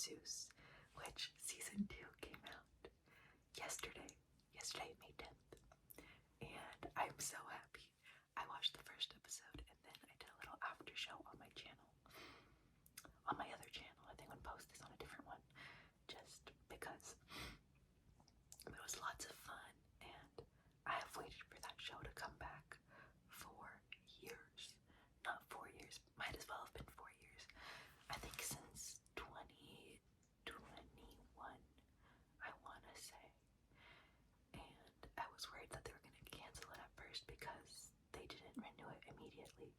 Seuss, which season 2 came out yesterday, May 10th, and I'm so happy. I watched the first episode and then I did a little after show on my channel, on my other channel. I think I'm gonna post this on a different one, just because it was lots of fun, and I have waited for that show to come back for years. Not 4 years, might as well have been 4 years. I think since 2021, I want to say. And I was worried that they were going to cancel it at first because they didn't renew it immediately.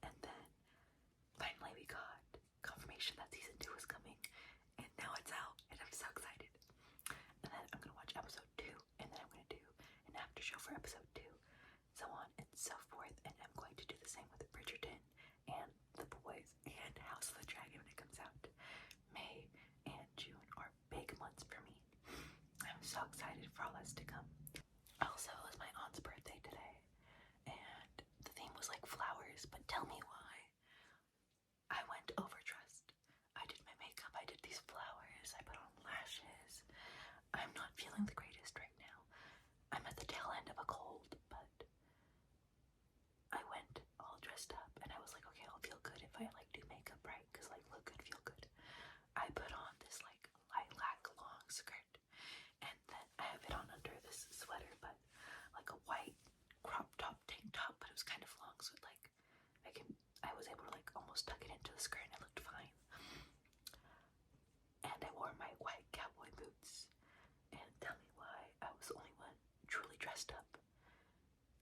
And then finally we got confirmation that season 2 was coming, and now it's out, and I'm so excited. And then I'm going to watch episode 2, and then I'm going to do an after show for episode 2, so on and so forth. And I'm going to do the same with Bridgerton and The Boys and House of the Dragon when it comes out. May and June are big months for me. I'm so excited for all that's to come. Also, it was my aunt's birthday today, and the theme was like flowers, but tell me why. I went overdressed. I did my makeup, I did these flowers, I put on lashes. I'm not feeling the greatest right now. I'm at the tail end of a cold, but I went all dressed up and I was like, okay, I'll feel good if I like do makeup right, because like look good, feel good. I put on this like lilac long skirt, and then I have it on under this sweater, but like a white crop top tank top, but it was kind of long, so it like I was able to like almost tuck it into the skirt and it looked fine. And I wore my white cowboy boots, and tell me why I was the only one truly dressed up.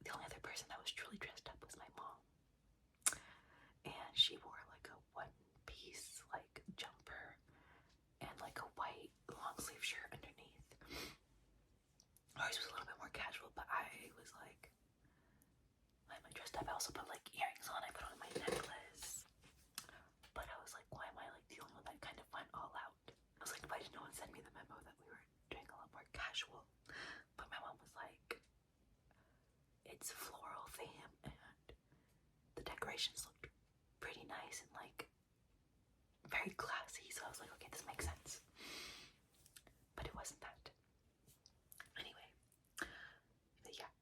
The only other person that was truly dressed up was my mom, and she wore like a one-piece like jumper and like a white long sleeve shirt underneath. Ours was a little bit more casual, but I was like, why am I dressed up? I also put like earrings on, I put on my necklace, but I was like, why am I like the only one that kind of went all out? I was like, why did no one send me the memo that we were doing a lot more casual? But my mom was like, it's floral theme, and the decorations looked pretty nice and like very classy, so I was like, okay, this makes sense. But it wasn't that. Anyway, but yeah,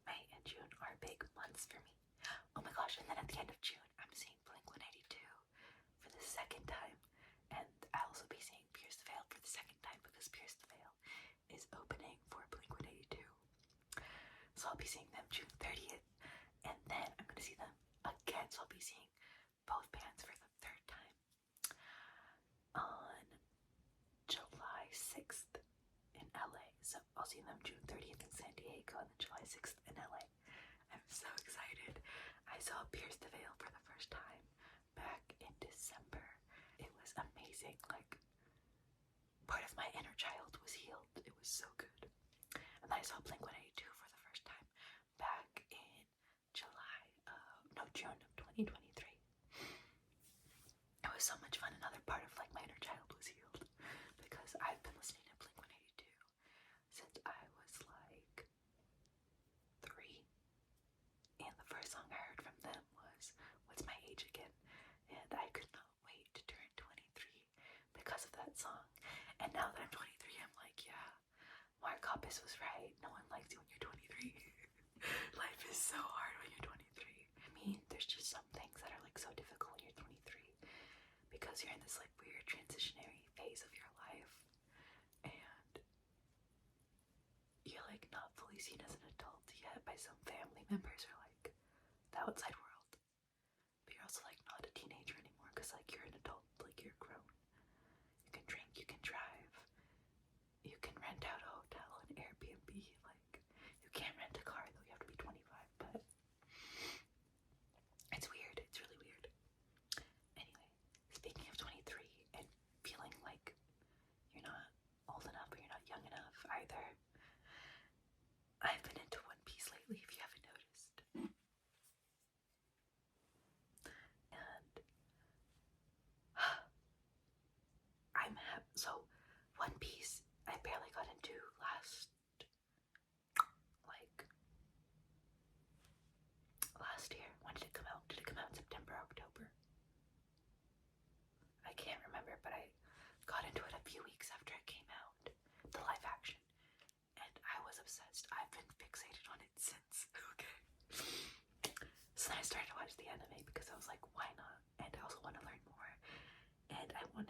May and June are big months for me. Oh my gosh, and then at the end of June, I'm seeing Blink-182 for the second time, and I'll also be seeing Pierce the Veil for the second time because Pierce the Veil is opening for Blink-182. So I'll be seeing them June 30th, and then I'm going to see them again, so I'll be seeing both bands for the third time on July 6th in LA. So I'll see them June 30th in San Diego and then July 6th in LA. I'm so excited. I saw Pierce the Veil for the first time back in December. It was amazing. Like, part of my inner child was healed. It was so good. And then I saw Blink-182 for the first time back in June of 2023. It was so much fun. Another part of like my inner child was healed because I've been listening to Blink-182 since I was like 3, and the first song I heard from them was What's My Age Again, and I could not wait to turn 23 because of that song. And now that I'm 23, I'm like, yeah, Mark Hoppus was right. No one likes you when you're 23. Life is so hard when you're 23. I mean, there's just some things that are like so difficult when you're 23 because you're in this like weird transitionary phase of your life, and you're like not fully seen as an adult yet by some family members or like the outside world, but you're also like not a teenager anymore because like you're an adult, like you're grown. You can drink, you can drive, you can rent out a hotel and Airbnb. Like, you can't rent a car though, you have to be 25, but it's weird. It's really weird. Anyway, speaking of 23 and feeling like you're not old enough or you're not young enough either, I've been into One Piece lately, if you haven't noticed. And so One Piece I barely got into last year. When did it come out? Did it come out in September, October? I can't remember, but I got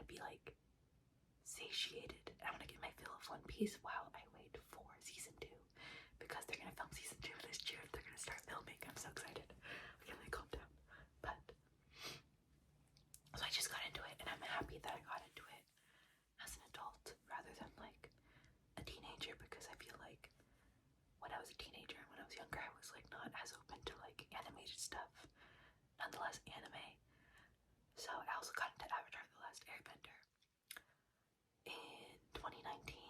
to be like satiated. I want to get my fill of One Piece while I wait for season 2, because they're gonna film season 2 this year. They're gonna start filming. I'm so excited. Okay, let me calm down. But so I just got into it, and I'm happy that I got into it as an adult rather than like a teenager, because I feel like when I was a teenager and when I was younger, I was like not as open to like animated stuff. Nonetheless, anime. So I also got into Avatar: The Last Airbender in 2019,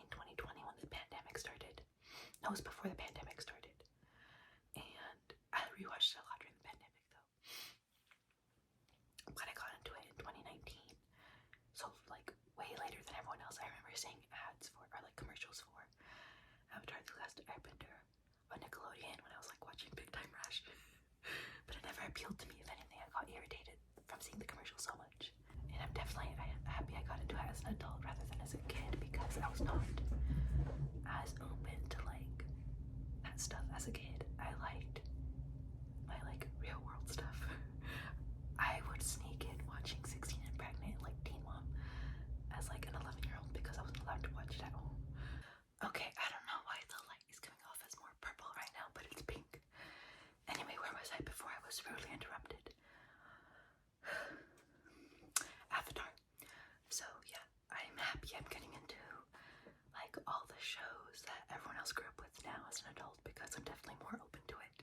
2020 when the pandemic started. No, it was before the pandemic started. And I rewatched it a lot during the pandemic though. But I got into it in 2019. So like way later than everyone else. I remember seeing ads for, or like commercials for Avatar: The Last Airbender on Nickelodeon when I was like watching Big Time Rush. But it never appealed to me. If anything, I got irritated from seeing the commercials so much. And I'm definitely happy I got into it as an adult rather than as a kid, because I was not as open to like that stuff as a kid. I liked my like real world stuff. I would sneak in watching 16 and Pregnant, like Teen Mom, as like an 11-year-old because I wasn't allowed to watch it at home. Okay, I don't know why the light is coming off as more purple right now, but it's pink. Anyway, where was I before I was rudely interrupted? Avatar. So yeah, I'm happy I'm getting into like all the shows that everyone else grew up with now as an adult, because I'm definitely more open to it.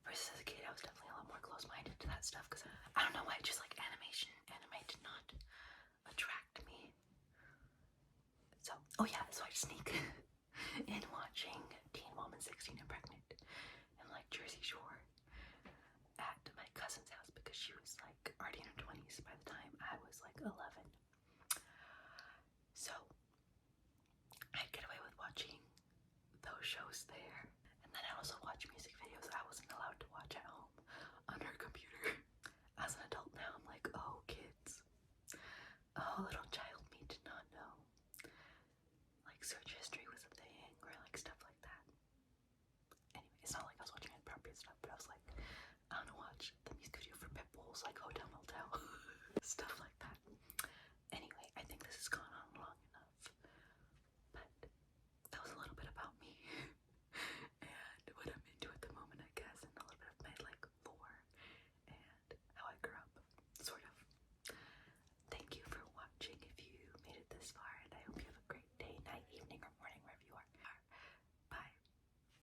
Versus as a kid, I was definitely a lot more close-minded to that stuff, because I don't know why, just like anime did not attract me. So, oh yeah, so I sneak in watching Teen Mom and 16 and Pregnant and like Jersey Shore at my cousin's house, because she was like already in her 20s by the time I was like 11.